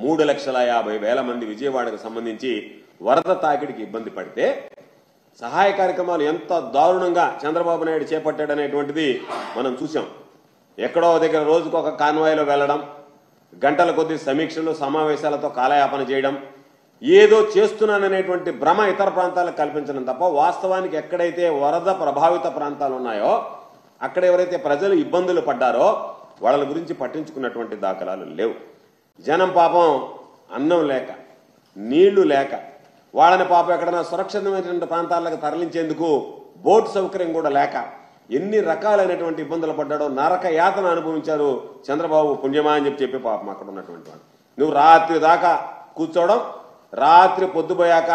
3,50,000 మంది విజయవాడకు సంబంధించి వరద తాకిడికి ఇబ్బంది పడితే సహాయ కార్యక్రమాలు ఎంత దారుణంగా చంద్రబాబు నాయుడు చేపట్టాడనేటువంటిది మనం చూసాం. ఎక్కడో దగ్గర రోజుకు ఒక కాన్వాయ్లో వెళ్ళడం, గంటల కొద్ది సమీక్షలు సమావేశాలతో కాలయాపన చేయడం, ఏదో చేస్తున్నాననేటువంటి భ్రమ ఇతర ప్రాంతాలకు కల్పించడం తప్ప వాస్తవానికి ఎక్కడైతే వరద ప్రభావిత ప్రాంతాలు ఉన్నాయో అక్కడ ఎవరైతే ప్రజలు ఇబ్బందులు పడ్డారో వాళ్ళ గురించి పట్టించుకున్నటువంటి దాఖలాలు లేవు. జనం పాపం అన్నం లేక నీళ్లు లేక వాళ్ళని పాపం ఎక్కడైనా సురక్షితమైనటువంటి ప్రాంతాలకు తరలించేందుకు బోట్ సౌకర్యం కూడా లేక ఎన్ని రకాలైనటువంటి ఇబ్బందులు పడ్డాడో నరక యాతన అనుభవించారు చంద్రబాబు పుణ్యమా అని చెప్పి పాపం అక్కడ ఉన్నటువంటి వాళ్ళు. నువ్వు రాత్రి దాకా కూర్చోవడం, రాత్రి పొద్దుపోయాక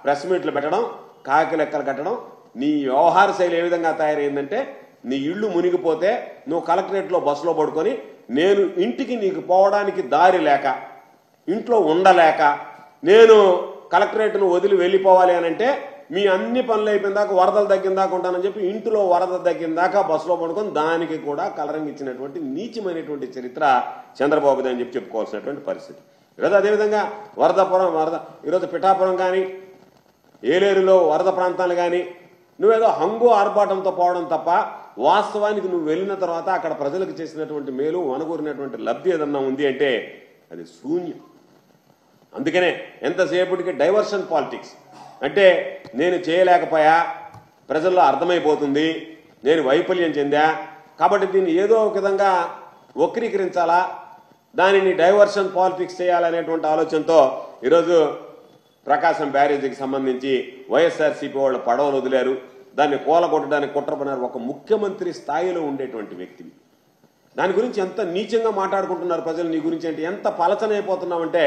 ప్రెస్ మీట్లు పెట్టడం, కాకి లెక్కలు కట్టడం, నీ వ్యవహార శైలి ఏ విధంగా తయారైందంటే నీ ఇళ్ళు మునిగిపోతే నువ్వు కలెక్టరేట్లో బస్సులో పడుకొని నేను ఇంటికి నీకు పోవడానికి దారి లేక ఇంట్లో ఉండలేక నేను కలెక్టరేట్ను వదిలి వెళ్ళిపోవాలి అని అంటే మీ అన్ని పనులు అయిపోయిన దాకా వరదలు తగ్గిన దాకా ఉంటానని చెప్పి ఇంట్లో వరద తగ్గిన దాకా బస్సులో పడుకొని దానికి కూడా కలరింగ్ ఇచ్చినటువంటి నీచమైనటువంటి చరిత్ర చంద్రబాబుది అని చెప్పుకోవాల్సినటువంటి పరిస్థితి. ఈరోజు అదేవిధంగా వరద ఈరోజు పిఠాపురం కానీ ఏలేరులో వరద ప్రాంతాలు కానీ నువ్వేదో హంగు ఆర్భాటంతో పోవడం తప్ప వాస్తవానికి నువ్వు వెళ్ళిన తర్వాత అక్కడ ప్రజలకు చేసినటువంటి మేలు వనగూరినటువంటి లబ్ధి ఏదన్నా ఉంది అంటే అది శూన్యం. అందుకనే ఎంతసేపటికి డైవర్షన్ పాలిటిక్స్ అంటే నేను చేయలేకపోయా, ప్రజల్లో అర్థమైపోతుంది, నేను వైఫల్యం చెందా కాబట్టి దీన్ని ఏదో ఒక విధంగా వక్రీకరించాలా, దానిని డైవర్షన్ పాలిటిక్స్ చేయాలనేటువంటి ఆలోచనతో ఈరోజు ప్రకాశం బ్యారేజీకి సంబంధించి వైఎస్ఆర్సీపీ వాళ్ళు పడవలు వదిలారు, దాన్ని కూలగొట్టడానికి కుట్రపడినారు. ఒక ముఖ్యమంత్రి స్థాయిలో ఉండేటువంటి వ్యక్తివి దాని గురించి ఎంత నీచంగా మాట్లాడుకుంటున్నారు ప్రజలు నీ గురించి అంటే ఎంత పలచనైపోతున్నామంటే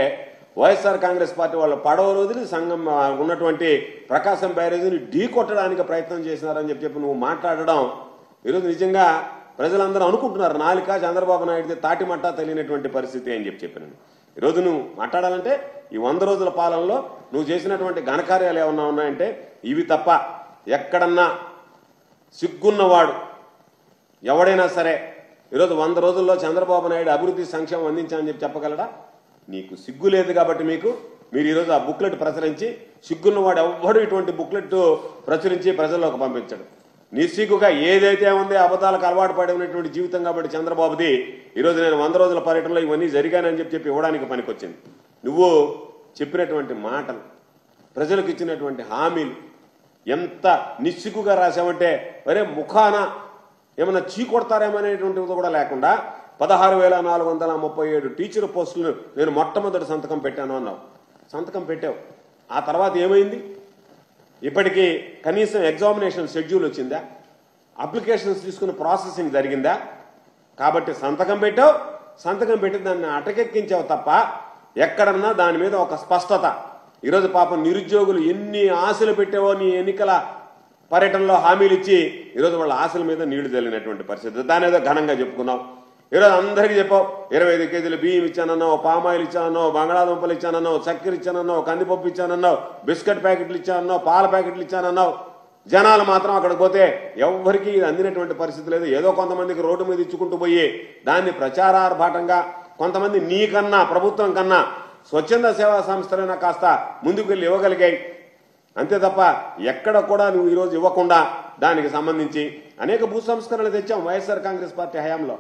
వైఎస్ఆర్ కాంగ్రెస్ పార్టీ వాళ్ళు పడవలు వదిలి సంఘం ఉన్నటువంటి ప్రకాశం బ్యారేజీని ఢీ కొట్టడానికి ప్రయత్నం చేసినారని చెప్పి నువ్వు మాట్లాడడం ఈరోజు నిజంగా ప్రజలందరూ అనుకుంటున్నారు నాలిక చంద్రబాబు నాయుడితే తాటిమట్టా తెలియనటువంటి పరిస్థితి అని చెప్పినాను. ఈరోజు నువ్వు మాట్లాడాలంటే ఈ 100 రోజుల పాలనలో నువ్వు చేసినటువంటి ఘనకార్యాలు ఏమన్నా ఉన్నాయంటే ఇవి తప్ప ఎక్కడన్నా సిగ్గున్నవాడు ఎవడైనా సరే ఈరోజు 100 రోజుల్లో చంద్రబాబు నాయుడు అభివృద్ధి సంక్షేమం అందించాలని చెప్పగలడా? నీకు సిగ్గు లేదు కాబట్టి మీరు ఈరోజు ఆ బుక్లెట్ ప్రచురించి సిగ్గున్నవాడు ఎవ్వడు ఇటువంటి బుక్లెట్ ప్రచురించి ప్రజల్లోకి పంపించడు. నిస్సిగ్గుగా ఏదైతే ఉందో అబద్ధాలకు అలవాటు పడి ఉన్నటువంటి జీవితం కాబట్టి చంద్రబాబుది ఈరోజు నేను 100 రోజుల పర్యటనలో ఇవన్నీ జరిగానని చెప్పి ఇవ్వడానికి పనికొచ్చింది. నువ్వు చెప్పినటువంటి మాటలు, ప్రజలకు ఇచ్చినటువంటి హామీలు ఎంత నిస్సిగ్గుగా రాసావంటే ఒరే ముఖాన ఏమన్నా చీకొడతారేమనేటువంటిది కూడా లేకుండా 16,437 టీచర్ పోస్టులను నేను మొట్టమొదటి సంతకం పెట్టాను అన్నావు. సంతకం పెట్టావు, ఆ తర్వాత ఏమైంది? ఇప్పటికీ కనీసం ఎగ్జామినేషన్ షెడ్యూల్ వచ్చిందా? అప్లికేషన్స్ తీసుకున్న ప్రాసెసింగ్ జరిగిందా? కాబట్టి సంతకం పెట్టావు, సంతకం పెట్టి దాన్ని అటకెక్కించావు తప్ప ఎక్కడన్నా దాని మీద ఒక స్పష్టత. ఈరోజు పాపం నిరుద్యోగులు ఎన్ని ఆశలు పెట్టావో నీ ఎన్నికల పర్యటనలో హామీలు ఇచ్చి ఈరోజు వాళ్ళ ఆశల మీద నీళ్లు చల్లినటువంటి పరిస్థితి. దాని ఏదో ఘనంగా చెప్పుకున్నావు. ఈరోజు అందరికీ చెప్పావు 25 కేజీలు బియ్యం ఇచ్చానన్నావు, పామాయిల్ ఇచ్చానన్నావు, బంగాళాదుంపలు ఇచ్చానన్నావు, చక్కెర ఇచ్చానన్నావు, కందిపప్పు ఇచ్చానన్నావు, బిస్కెట్ ప్యాకెట్లు ఇచ్చానన్నావు, పాల ప్యాకెట్లు ఇచ్చానన్నావు. జనాలు మాత్రం అక్కడికి పోతే ఎవ్వరికీ అందినటువంటి పరిస్థితి లేదు. ఏదో కొంతమందికి రోడ్డు మీద ఇచ్చుకుంటూ పోయి దాన్ని ప్రచారార్భాటంగా కొంతమంది నీకన్నా ప్రభుత్వం కన్నా స్వచ్ఛంద సేవా సంస్థలైనా కాస్త ముందుకు వెళ్ళి ఇవ్వగలిగాయి. అంతే తప్ప ఎక్కడ కూడా నువ్వు ఈరోజు ఇవ్వకుండా దానికి సంబంధించి అనేక భూ సంస్కరణలు తెచ్చాం వైఎస్ఆర్ కాంగ్రెస్ పార్టీ హయాంలో.